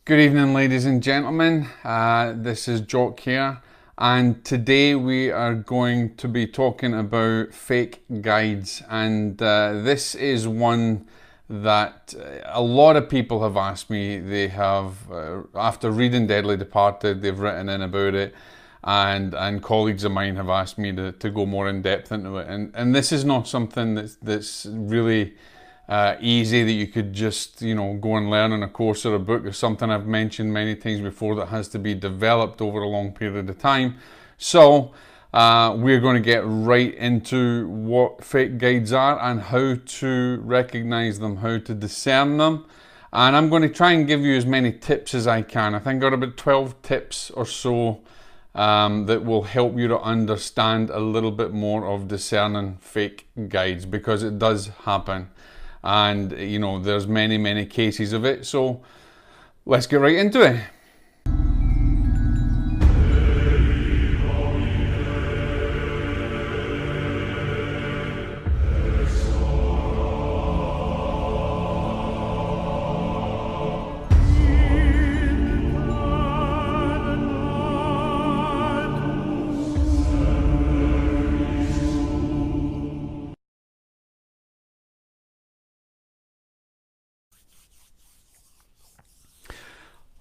Good evening, ladies and gentlemen. This is Jock here, and today we are going to be talking about fake guides. And this is one that a lot of people have asked me. They have, after reading Deadly Departed, they've written in about it, and colleagues of mine have asked me to go more in depth into it. And this is not something that's really easy that you could just go and learn in a course or a book. It's something I've mentioned many times before that has to be developed over a long period of time. So we're going to get right into what fake guides are and how to recognize them, how to discern them. And I'm going to try and give you as many tips as I can. I think I've got about 12 tips or so that will help you to understand a little bit more of discerning fake guides, because it does happen. And there's many cases of it, so let's get right into it.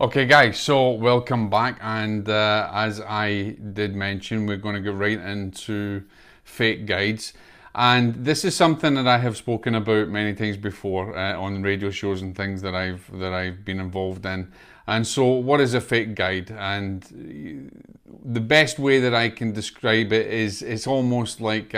Okay guys, so welcome back, and as I did mention, we're going to get right into fake guides. And this is something that I have spoken about many times before on radio shows and things that I've been involved in. And so what is a fake guide? And the best way that I can describe it is it's almost like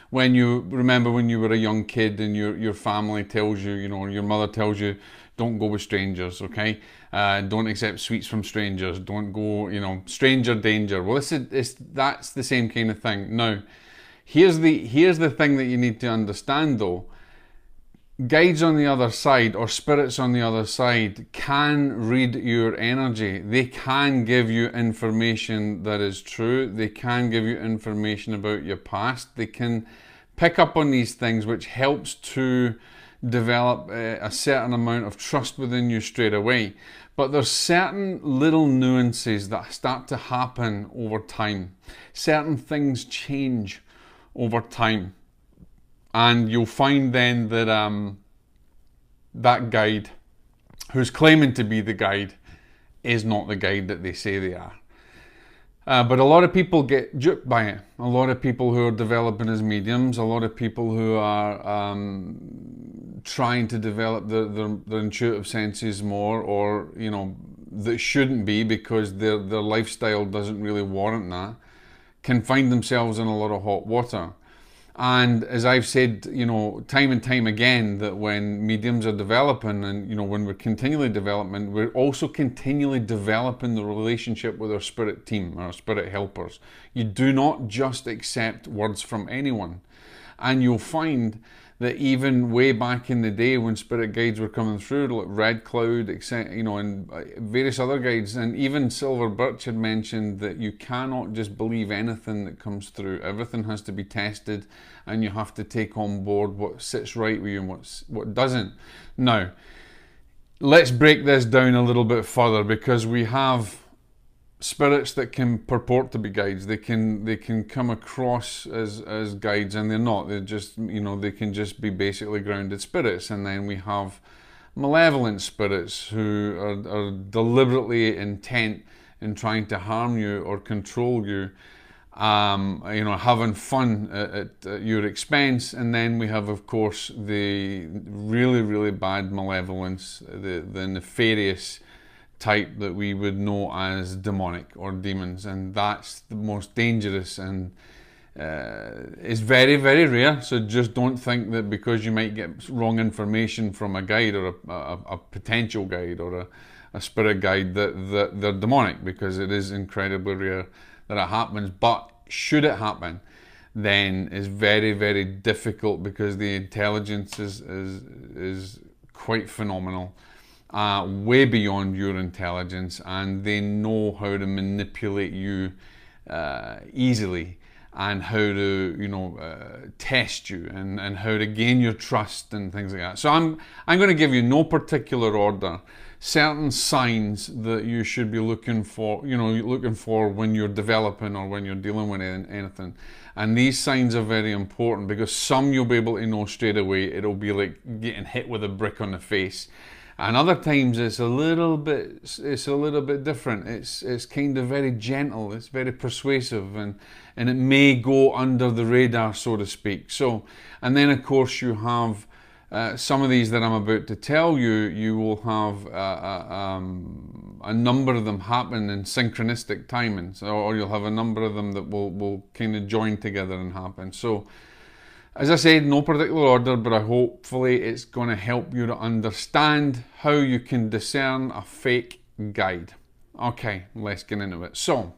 when you remember when you were a young kid and your family tells you, your mother tells you, don't go with strangers, okay? Don't accept sweets from strangers. Don't go, stranger danger. Well, that's the same kind of thing. Now, here's the thing that you need to understand though. Guides on the other side, or spirits on the other side, can read your energy. They can give you information that is true. They can give you information about your past. They can pick up on these things, which helps to develop a certain amount of trust within you straight away. But there's certain little nuances that start to happen over time. Certain things change over time, and you'll find then that that guide who's claiming to be the guide is not the guide that they say they are. But a lot of people get duped by it. A lot of people who are developing as mediums, a lot of people who are trying to develop their intuitive senses more, or that shouldn't be because their lifestyle doesn't really warrant that, can find themselves in a lot of hot water. And as I've said, time and time again, that when mediums are developing, and when we're continually developing, we're also continually developing the relationship with our spirit team, our spirit helpers. You do not just accept words from anyone. And you'll find that even way back in the day when spirit guides were coming through, like Red Cloud, and various other guides, and even Silver Birch had mentioned that you cannot just believe anything that comes through. Everything has to be tested, and you have to take on board what sits right with you and what doesn't. Now, let's break this down a little bit further, because we have spirits that can purport to be guides. They can come across as guides, and they're not. They're just, they can just be basically grounded spirits. And then we have malevolent spirits who are deliberately intent in trying to harm you or control you, having fun at your expense. And then we have, of course, the really bad malevolence, the nefarious type that we would know as demonic or demons, and that's the most dangerous, and is very rare. So just don't think that because you might get wrong information from a guide, or a potential guide, or a spirit guide, that they're demonic, because it is incredibly rare that it happens. But should it happen, then it's very difficult, because the intelligence is quite phenomenal. Way beyond your intelligence, and they know how to manipulate you easily. and how to, you know, test you, and how to gain your trust and things like that. So I'm going to give you no particular order, certain signs that you should be looking for, you know, looking for when you're developing or when you're dealing with anything. And these signs are very important, because some you'll be able to know straight away. It'll be like getting hit with a brick on the face. And other times it's a little bit different. It's kind of very gentle, it's very persuasive, and it may go under the radar, so to speak. So, and then of course you have some of these that I'm about to tell you. You will have a number of them happen in synchronistic timings, or you'll have a number of them that will kind of join together and happen. So, as I said, no particular order, but hopefully it's going to help you to understand how you can discern a fake guide. Okay, let's get into it. So,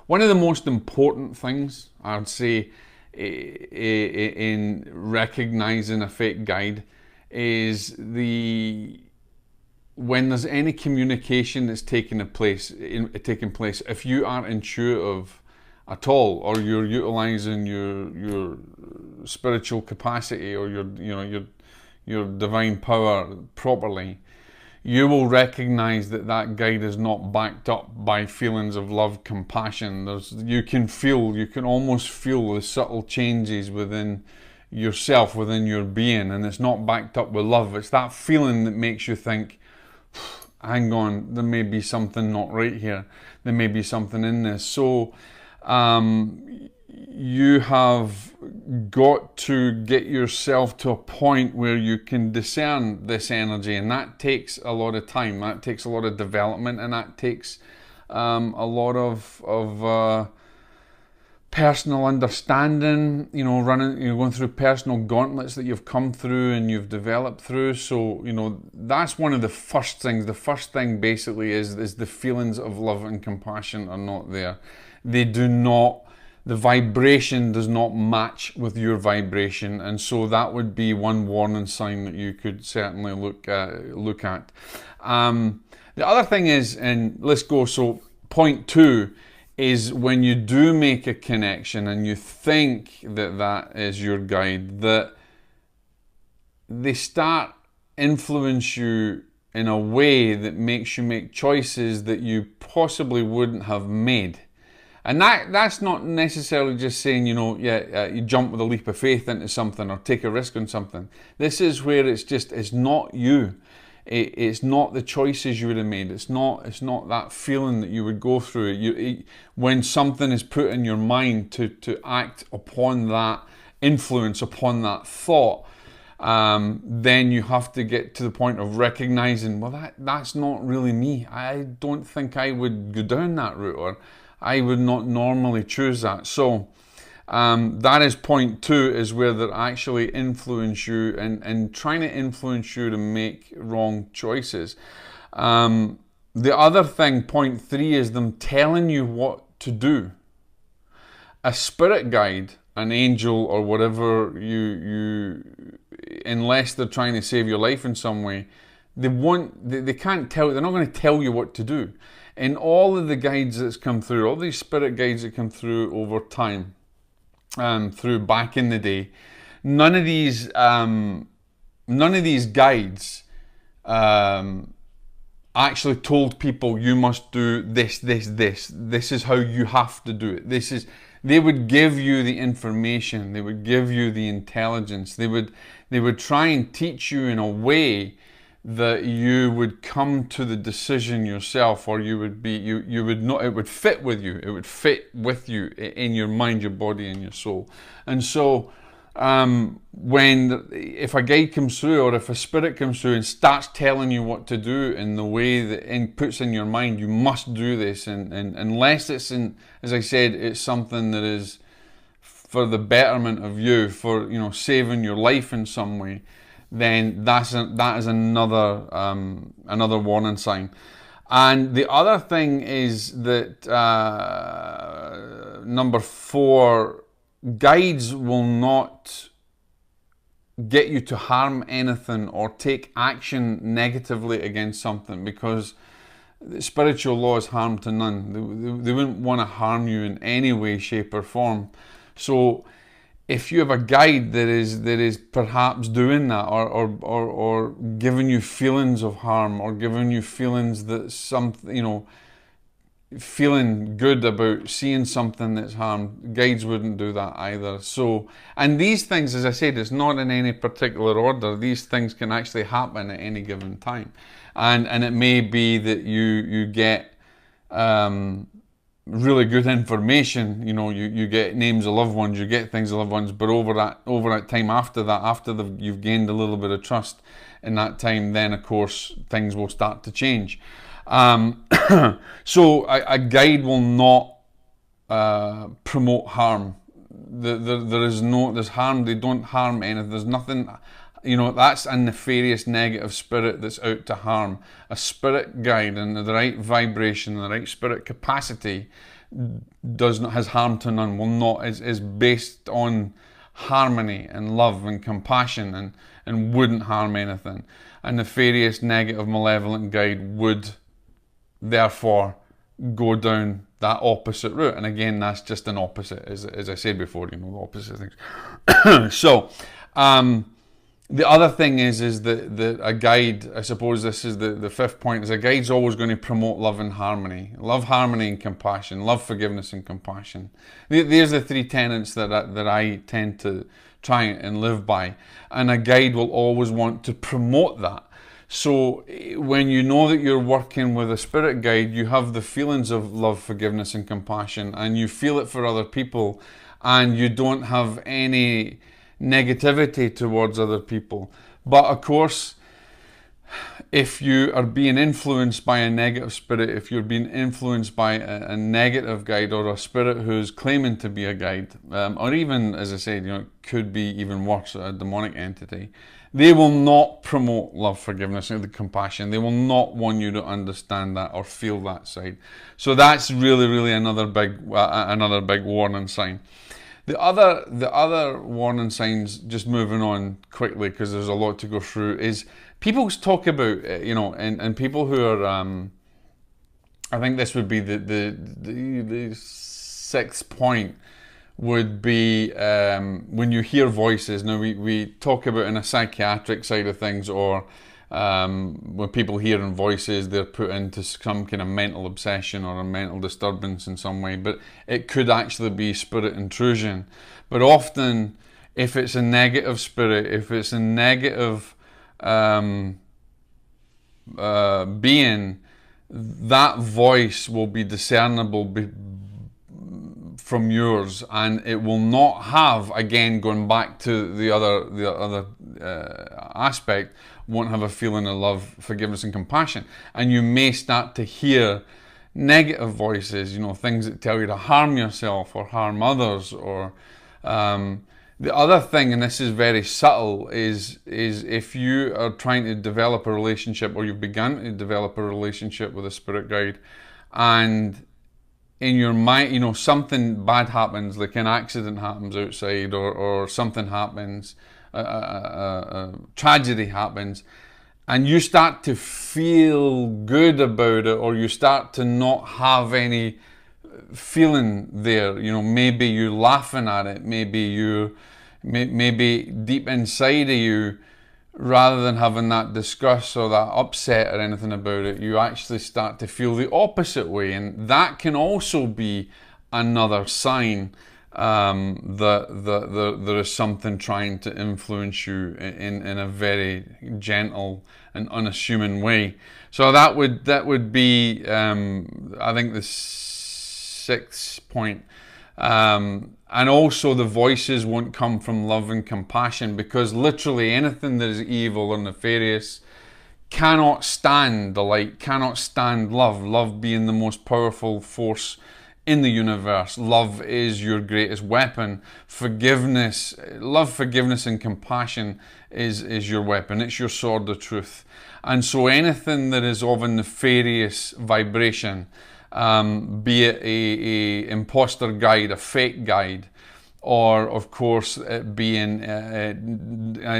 one of the most important things I'd say in recognizing a fake guide is when there's any communication that's taking place, if you are intuitive at all, or you're utilizing your spiritual capacity, or your divine power properly, you will recognize that guide is not backed up by feelings of love, compassion. You can almost feel the subtle changes within yourself, within your being, and it's not backed up with love. It's that feeling that makes you think, hang on, there may be something not right here. There may be something in this. So you have got to get yourself to a point where you can discern this energy, and that takes a lot of time, that takes a lot of development, and that takes a lot of personal understanding, going through personal gauntlets that you've come through and you've developed through. So, that's one of the first things. The first thing basically is the feelings of love and compassion are not there. The vibration does not match with your vibration, and so that would be one warning sign that you could certainly look at. The other thing is, and let's go, so point 2 is when you do make a connection and you think that is your guide, that they start influence you in a way that makes you make choices that you possibly wouldn't have made. And that's not necessarily just saying, you jump with a leap of faith into something or take a risk on something. This is where it's not you. It's not the choices you would have made. It's not that feeling that you would go through. When something is put in your mind to act upon that influence, upon that thought, then you have to get to the point of recognizing, well, that's not really me. I don't think I would go down that route, or I would not normally choose that. So that is point 2, is where they actually influence you and trying to influence you to make wrong choices. The other thing, point 3, is them telling you what to do. A spirit guide, an angel, or whatever unless they're trying to save your life in some way, they can't tell. They're not going to tell you what to do. In all of the guides that's come through, all these spirit guides that come through over time, through back in the day, none of these guides actually told people, you must do this. This is how you have to do it. They would give you the information. They would give you the intelligence. They would try and teach you in a way that you would come to the decision yourself, or you would not. It would fit with you. It would fit with you in your mind, your body, and your soul. And so, if a guide comes through, or if a spirit comes through and starts telling you what to do in the way that puts in your mind, you must do this, and unless it's as I said, it's something that is for the betterment of you, for saving your life in some way, then that is another warning sign. And the other thing is that number 4, guides will not get you to harm anything or take action negatively against something, because spiritual law is harm to none. They wouldn't want to harm you in any way, shape, or form. So if you have a guide that is perhaps doing that, or giving you feelings of harm, or giving you feelings that feeling good about seeing something that's harm, guides wouldn't do that either. So, and these things, as I said, it's not in any particular order. These things can actually happen at any given time, and it may be that you get really good information. You get names of loved ones, you get things of loved ones, but over that time, after you've gained a little bit of trust in that time, then of course things will start to change. So a guide will not promote harm. There's harm. They don't harm anything. There's nothing. That's a nefarious negative spirit that's out to harm. A spirit guide and the right vibration, the right spirit capacity has harm to none. Is based on harmony and love and compassion, and wouldn't harm anything. A nefarious, negative, malevolent guide would therefore go down that opposite route. And again, that's just an opposite, as I said before, the opposite things. So the other thing is that a guide, I suppose this is the fifth point, is a guide's always going to promote love and harmony. Love, harmony, and compassion. Love, forgiveness, and compassion. There's the three tenets that I tend to try and live by. And a guide will always want to promote that. So when you know that you're working with a spirit guide, you have the feelings of love, forgiveness, and compassion, and you feel it for other people, and you don't have any negativity towards other people. But of course, if you are being influenced by a negative spirit, if you're being influenced by a negative guide, or a spirit who's claiming to be a guide, or even, as I said, could be even worse, a demonic entity, they will not promote love, forgiveness, and compassion. They will not want you to understand that or feel that side. So that's really, really another big warning sign. The other warning signs, just moving on quickly because there's a lot to go through, is people talk about, and people who are, I think this would be the sixth point, would be when you hear voices. Now we talk about in a psychiatric side of things, or when people hearing voices, they're put into some kind of mental obsession or a mental disturbance in some way, but it could actually be spirit intrusion. But often, if it's a negative spirit, if it's a negative being, that voice will be discernible from yours, and it will not have, again going back to the other aspect, won't have a feeling of love, forgiveness, and compassion. And you may start to hear negative voices, things that tell you to harm yourself or harm others. Or the other thing, and this is very subtle, is if you are trying to develop a relationship, or you've begun to develop a relationship with a spirit guide, and in your mind, something bad happens, like an accident happens outside, or something happens, a tragedy happens, and you start to feel good about it, or you start to not have any feeling there. Maybe you're laughing at it, maybe deep inside of you, rather than having that disgust or that upset or anything about it, you actually start to feel the opposite way. And that can also be another sign that there is something trying to influence you in a very gentle and unassuming way. So that would be, I think, the sixth point. And also, the voices won't come from love and compassion, because literally anything that is evil or nefarious cannot stand the light, cannot stand love. Love being the most powerful force in the universe. Love is your greatest weapon. Love, forgiveness, and compassion is your weapon. It's your sword of truth. And so anything that is of a nefarious vibration, be it a imposter guide, a fake guide, or of course it being a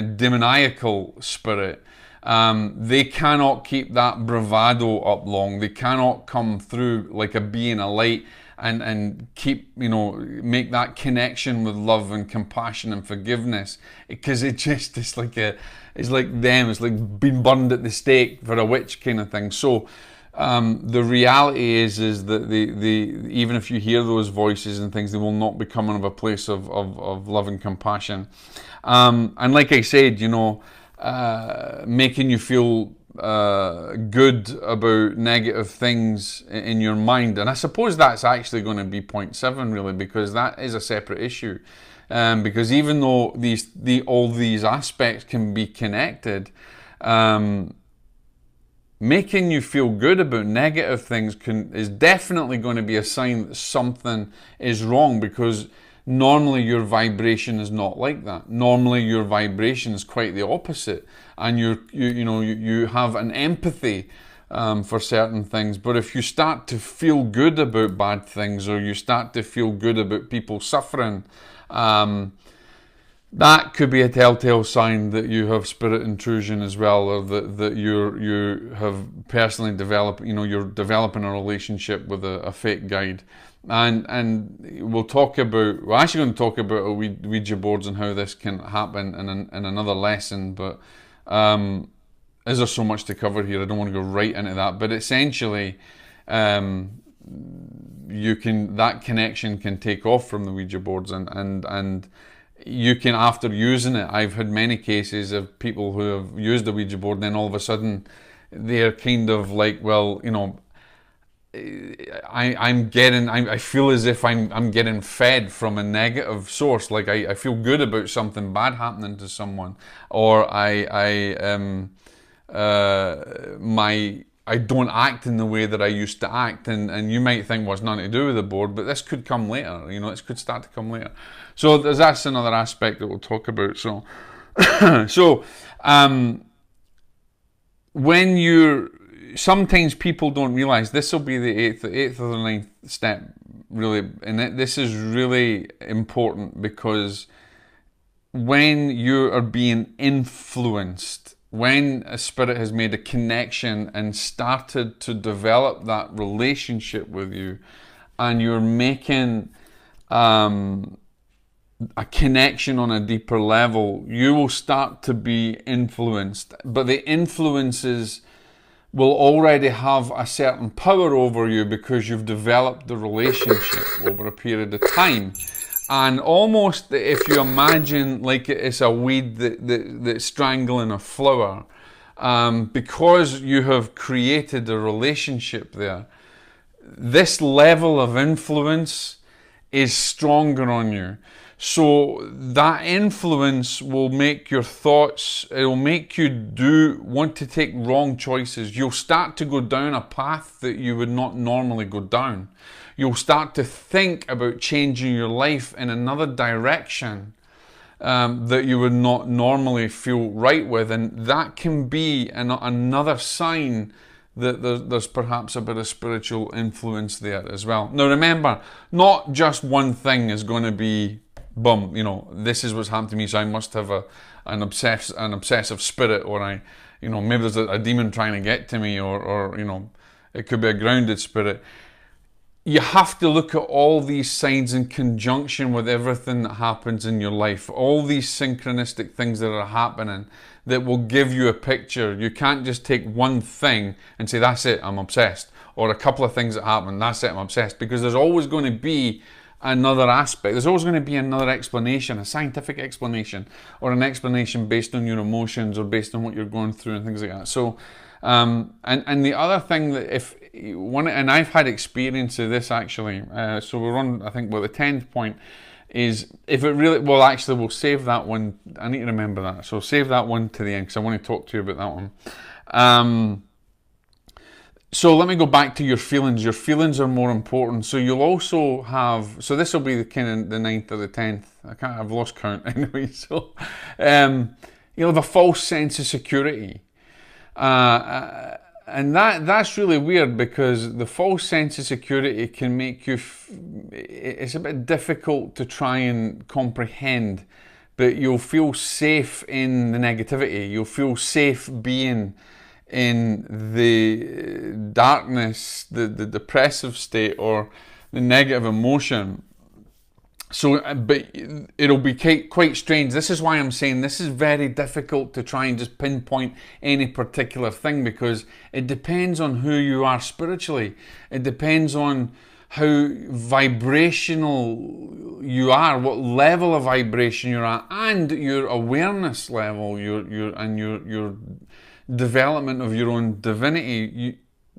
demoniacal spirit, They cannot keep that bravado up long. They cannot come through like a being a light and keep, make that connection with love and compassion and forgiveness, because it's like them. It's like being burned at the stake for a witch kind of thing. So the reality is that the even if you hear those voices and things, they will not be coming of a place of love and compassion. And like I said, making you feel good about negative things in your mind. And I suppose that's actually going to be point 7, really, because that is a separate issue. Because even though all these aspects can be connected, making you feel good about negative things is definitely going to be a sign that something is wrong, because normally your vibration is not like that. Normally your vibration is quite the opposite, and you have an empathy for certain things. But if you start to feel good about bad things, or you start to feel good about people suffering, that could be a telltale sign that you have spirit intrusion as well, or that you have personally developed, you're developing a relationship with a fake guide. And we're actually going to talk about Ouija boards and how this can happen in another lesson, but is there so much to cover here? I don't want to go right into that, but essentially that connection can take off from the Ouija boards, and you can, after using it, I've had many cases of people who have used a Ouija board, and then all of a sudden they're kind of like, well, I feel as if I'm getting fed from a negative source. Like I feel good about something bad happening to someone, or I don't act in the way that I used to act, and you might think, well, it's nothing to do with the board, but this could come later. This could start to come later. So that's another aspect that we'll talk about. So, when you're sometimes people don't realize, this will be the eighth or the 9th step, really, and this is really important, because when you are being influenced, when a spirit has made a connection and started to develop that relationship with you, and you're making a connection on a deeper level, you will start to be influenced. But the influences will already have a certain power over you, because you've developed the relationship over a period of time. And almost, if you imagine like it's a weed that's strangling a flower, because you have created a relationship there, this level of influence is stronger on you. So that influence will make your thoughts, it will make you want to take wrong choices. You'll start to go down a path that you would not normally go down. You'll start to think about changing your life in another direction that you would not normally feel right with. And that can be another sign that there's perhaps a bit of spiritual influence there as well. Now remember, not just one thing is going to be, boom, this is what's happened to me, so I must have an obsessive spirit, or maybe there's a demon trying to get to me, or it could be a grounded spirit. You have to look at all these signs in conjunction with everything that happens in your life, all these synchronistic things that are happening that will give you a picture. You can't just take one thing and say, that's it, I'm obsessed, or a couple of things that happen, that's it, I'm obsessed, because there's always going to be another aspect. There's always going to be another explanation, a scientific explanation, or an explanation based on your emotions, or based on what you're going through and things like that. So, and the other thing that and I've had experience of this actually. So we're on, I think, the 10th point is, if it really, well, actually, we'll save that one. I need to remember that. So save that one to the end, because I want to talk to you about that one. So let me go back to your feelings. Your feelings are more important. So you'll also have, so this will be the kind of the 9th or the 10th. I've lost count anyway. So you'll have a false sense of security. And that's really weird, because the false sense of security can make you, it's a bit difficult to try and comprehend, but you'll feel safe in the negativity. You'll feel safe being in the darkness, the depressive state, or the negative emotion. So, but it'll be quite strange. This is why I'm saying this is very difficult to try and just pinpoint any particular thing, because it depends on who you are spiritually. It depends on how vibrational you are, what level of vibration you're at, and your awareness level, your development of your own divinity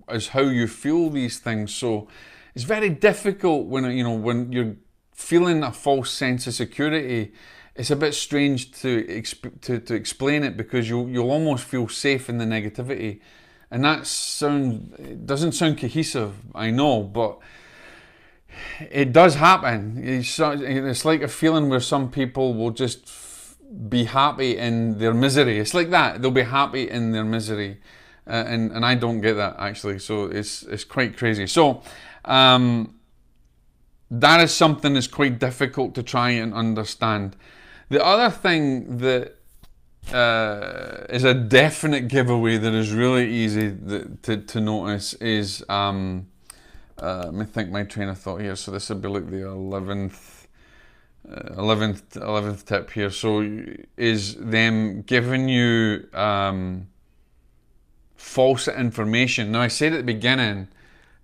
is how you feel these things. So it's very difficult when you're feeling a false sense of security. It's a bit strange to explain it, because you'll almost feel safe in the negativity, and it doesn't sound cohesive, I know, but it does happen. It's like a feeling where some people will just be happy in their misery. It's like that. They'll be happy in their misery, and I don't get that, actually. So it's quite crazy. So that is something that's quite difficult to try and understand. The other thing that is a definite giveaway that is really easy to notice is let me think my train of thought here. So this would be like the 11th tip here. So is them giving you false information. Now, I said at the beginning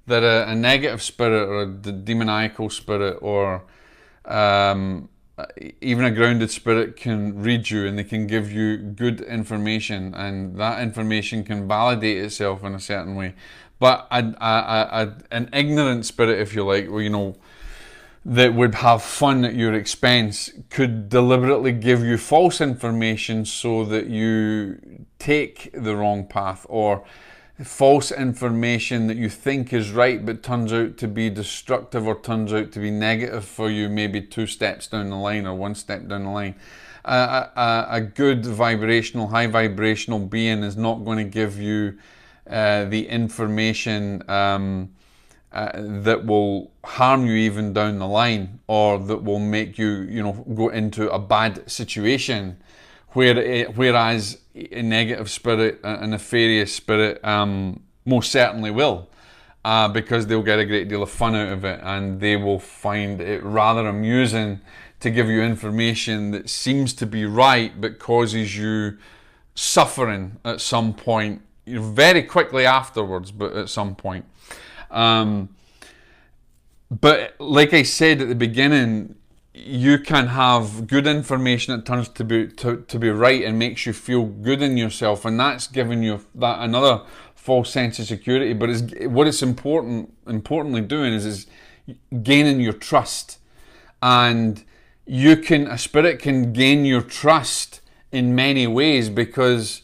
that a negative spirit, or a demoniacal spirit, or even a grounded spirit can read you, and they can give you good information, and that information can validate itself in a certain way. But an ignorant spirit, if you like, that would have fun at your expense, could deliberately give you false information so that you take the wrong path, or false information that you think is right but turns out to be destructive, or turns out to be negative for you, maybe 2 steps down the line or 1 step down the line. A good vibrational, high vibrational being is not going to give you the information that will harm you even down the line, or that will make you, go into a bad situation. Whereas a negative spirit, a nefarious spirit, most certainly will, because they'll get a great deal of fun out of it, and they will find it rather amusing to give you information that seems to be right but causes you suffering at some point, very quickly afterwards, but at some point. But like I said at the beginning, you can have good information that turns to be right and makes you feel good in yourself, and that's giving you that another false sense of security. But what it's importantly doing is gaining your trust, and a spirit can gain your trust in many ways, because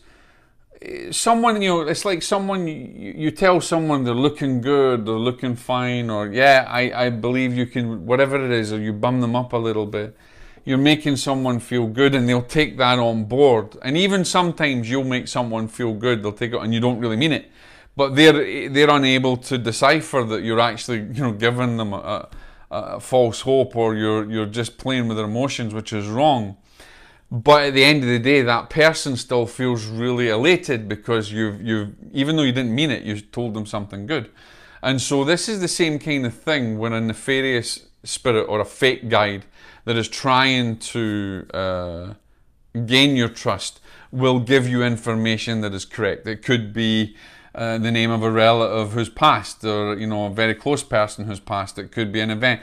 someone, it's like someone, you tell someone they're looking good, they're looking fine, or I believe you can, whatever it is, or you bum them up a little bit, you're making someone feel good, and they'll take that on board. And even sometimes you'll make someone feel good, they'll take it, and you don't really mean it, but they're unable to decipher that you're actually, giving them a false hope, or you're just playing with their emotions, which is wrong. But at the end of the day, that person still feels really elated, because you've even though you didn't mean it, you told them something good. And so this is the same kind of thing when a nefarious spirit, or a fake guide that is trying to gain your trust, will give you information that is correct. It could be the name of a relative who's passed, or a very close person who's passed. It could be an event.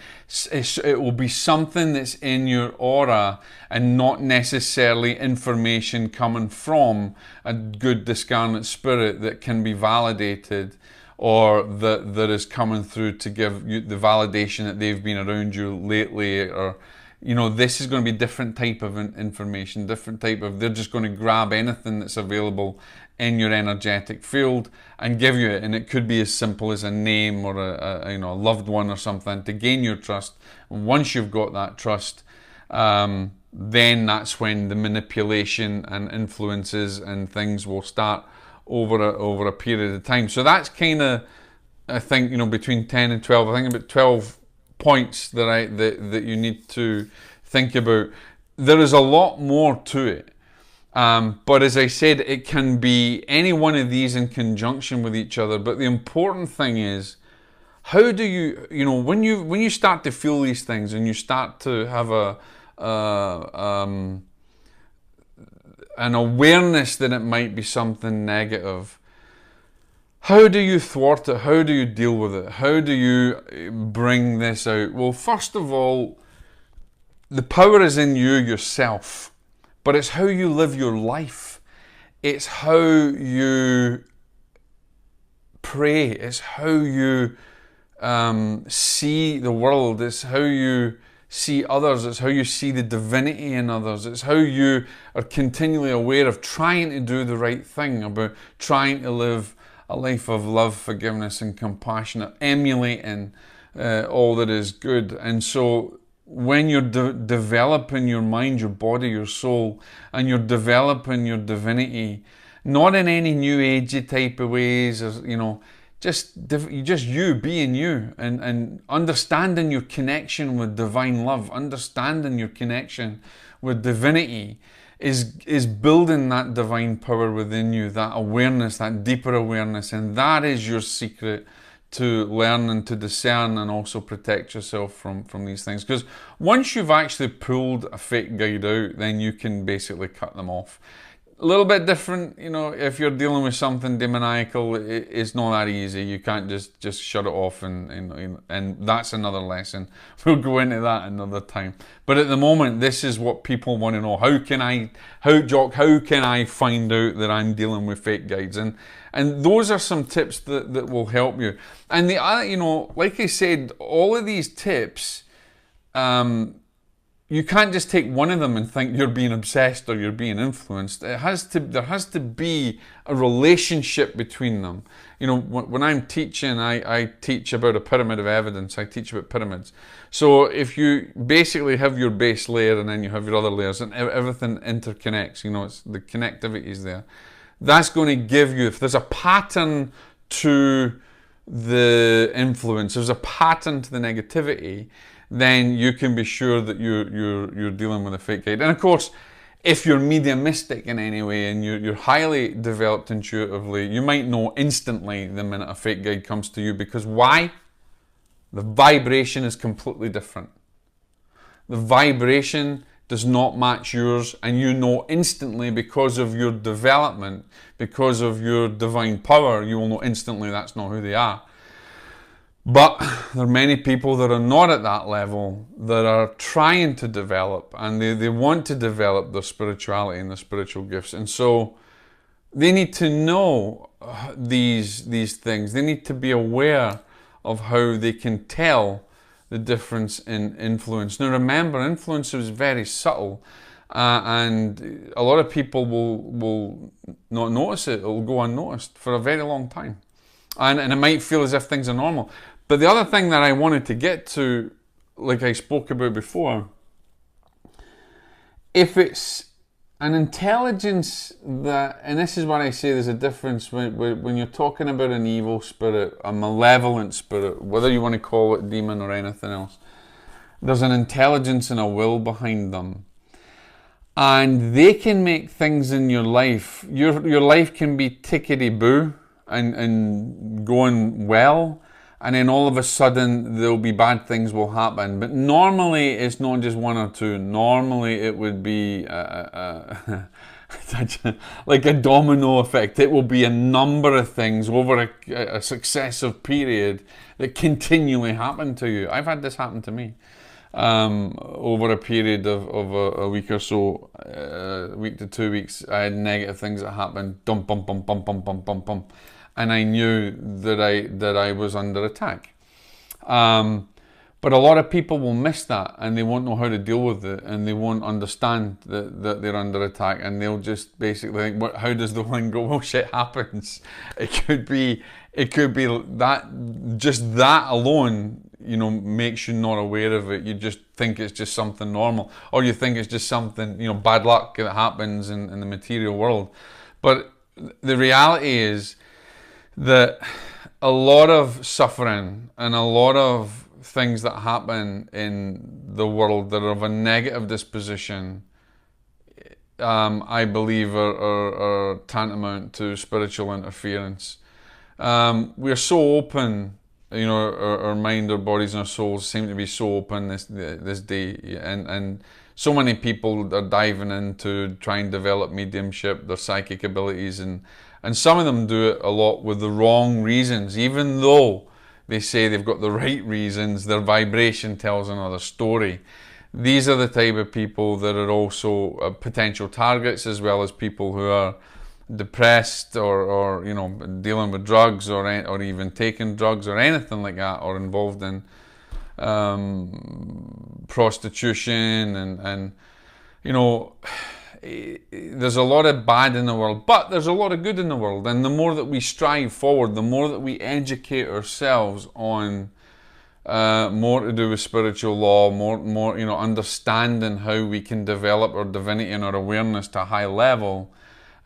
It will be something that's in your aura, and not necessarily information coming from a good discarnate spirit that can be validated, or that is coming through to give you the validation that they've been around you lately, or this is going to be different type of information, they're just going to grab anything that's available in your energetic field and give you it. And it could be as simple as a name, or a loved one or something, to gain your trust. And once you've got that trust, then that's when the manipulation and influences and things will start over a period of time. So that's kind of, I think, between 10 and 12, I think about 12 points that you need to think about there is a lot more to it. But as I said, it can be any one of these in conjunction with each other. But the important thing is, how do you, when you start to feel these things and you start to have an awareness that it might be something negative, how do you thwart it? How do you deal with it? How do you bring this out? Well, first of all, the power is in you yourself, but it's how you live your life. It's how you pray. It's how you see the world. It's how you see others. It's how you see the divinity in others. It's how you are continually aware of trying to do the right thing, about trying to live a life of love, forgiveness, and compassion, emulating all that is good. And so when you're developing your mind, your body, your soul, and you're developing your divinity, not in any new agey type of ways, or, just you being you, and understanding your connection with divine love, understanding your connection with divinity, is building that divine power within you, that awareness, that deeper awareness, and that is your secret to learn and to discern and also protect yourself from these things. Because once you've actually pulled a fake guide out, then you can basically cut them off. A little bit different, if you're dealing with something demoniacal, it's not that easy. You can't just shut it off, and that's another lesson. We'll go into that another time. But at the moment, this is what people want to know. How can I find out that I'm dealing with fake guides? And those are some tips that will help you. And the other, like I said, all of these tips, you can't just take one of them and think you're being obsessed or you're being influenced. There has to be a relationship between them. When I'm teaching, I teach about a pyramid of evidence. I teach about pyramids. So if you basically have your base layer and then you have your other layers and everything interconnects, it's the connectivity is there. That's going to give you, if there's a pattern to the influence, there's a pattern to the negativity, then you can be sure that you're dealing with a fake guide. And of course, if you're mediumistic in any way and you're highly developed intuitively, you might know instantly the minute a fake guide comes to you. Because why? The vibration is completely different. The vibration does not match yours, and you know instantly because of your development, because of your divine power, you will know instantly that's not who they are. But there are many people that are not at that level that are trying to develop, and they want to develop their spirituality and their spiritual gifts. And so they need to know these things. They need to be aware of how they can tell the difference in influence. Now remember, influence is very subtle, and a lot of people will not notice it. It will go unnoticed for a very long time. And it might feel as if things are normal. But the other thing that I wanted to get to, like I spoke about before, if it's an intelligence that, and this is what I say, there's a difference when you're talking about an evil spirit, a malevolent spirit, whether you want to call it demon or anything else, there's an intelligence and a will behind them. And they can make things in your life, your life can be tickety-boo and going well, and then all of a sudden there'll be bad things will happen. But normally it's not just one or two. Normally it would be like a domino effect. It will be a number of things over a successive period that continually happen to you. I've had this happen to me over a period of a week or so, a week to 2 weeks. I had negative things that happened. Dump, bump, bump, bump, bump, bump, bump, bump. And I knew that I was under attack. But a lot of people will miss that, and they won't know how to deal with it, and they won't understand that they're under attack, and they'll just basically think, how does the one go? Well, shit happens. It could be that, just that alone, makes you not aware of it. You just think it's just something normal, or you think it's just something, bad luck that happens in the material world. But the reality is that a lot of suffering and a lot of things that happen in the world that are of a negative disposition, I believe are tantamount to spiritual interference. We're so open, you know, our mind, our bodies, and our souls seem to be so open this day, and so many people are diving into trying to develop mediumship, their psychic abilities, and some of them do it a lot with the wrong reasons, even though they say they've got the right reasons. Their vibration tells another story. These are the type of people that are also potential targets, as well as people who are depressed or you know, dealing with drugs or even taking drugs or anything like that, or involved in prostitution and you know, there's a lot of bad in the world, but there's a lot of good in the world. And the more that we strive forward, the more that we educate ourselves on more to do with spiritual law, more you know, understanding how we can develop our divinity and our awareness to a high level.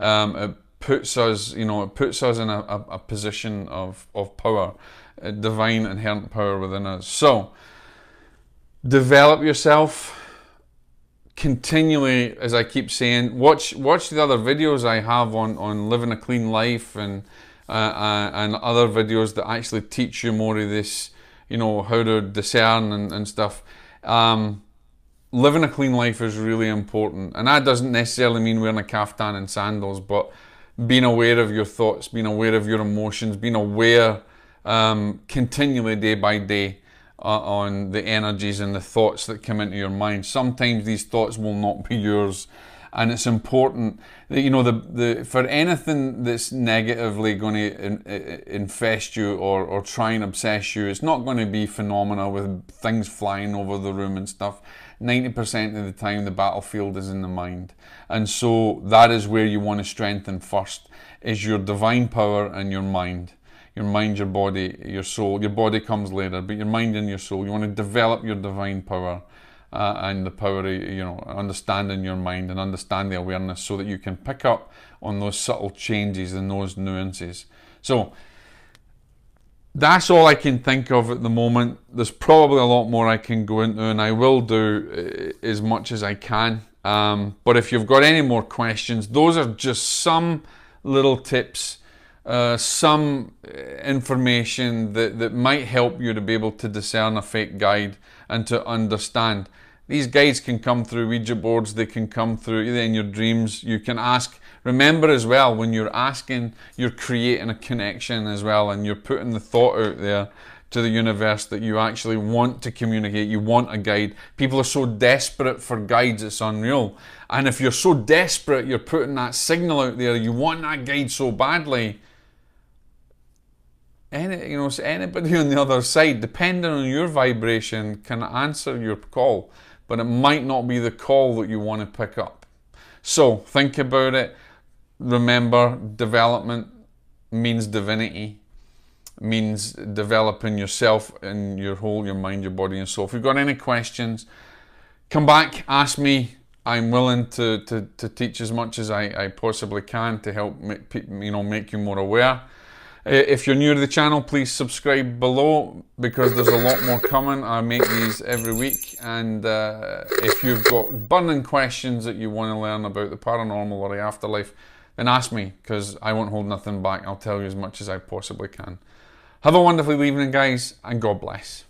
It puts us, you know, it puts us in a position of power, divine inherent power within us. So develop yourself continually, as I keep saying. Watch the other videos I have on living a clean life and other videos that actually teach you more of this, you know, how to discern and stuff. Living a clean life is really important, and that doesn't necessarily mean wearing a kaftan and sandals, but being aware of your thoughts, being aware of your emotions, being aware continually, day by day, on the energies and the thoughts that come into your mind. Sometimes these thoughts will not be yours, and it's important that, you know, for anything that's negatively going to infest you or try and obsess you, it's not going to be phenomena with things flying over the room and stuff. 90% of the time the battlefield is in the mind, and so that is where you want to strengthen first, is your divine power and your mind. Your mind, your body, your soul. Your body comes later, but your mind and your soul. You want to develop your divine power and the power of, you know, understanding your mind and understand the awareness, so that you can pick up on those subtle changes and those nuances. So that's all I can think of at the moment. There's probably a lot more I can go into, and I will do as much as I can. But if you've got any more questions, those are just some little tips, some information that might help you to be able to discern a fake guide and to understand. These guides can come through Ouija boards, they can come through in your dreams. You can ask. Remember as well, when you're asking, you're creating a connection as well, and you're putting the thought out there to the universe that you actually want to communicate, you want a guide. People are so desperate for guides, it's unreal. And if you're so desperate, you're putting that signal out there, you want that guide so badly, anybody on the other side, depending on your vibration, can answer your call, but it might not be the call that you want to pick up. So think about it. Remember, development means divinity, means developing yourself and your whole, your mind, your body and soul. If you've got any questions, come back, ask me. I'm willing to teach as much as I possibly can to help make you more aware. If you're new to the channel, please subscribe below, because there's a lot more coming. I make these every week, and if you've got burning questions that you want to learn about the paranormal or the afterlife, then ask me, because I won't hold nothing back. I'll tell you as much as I possibly can. Have a wonderful evening, guys, and God bless.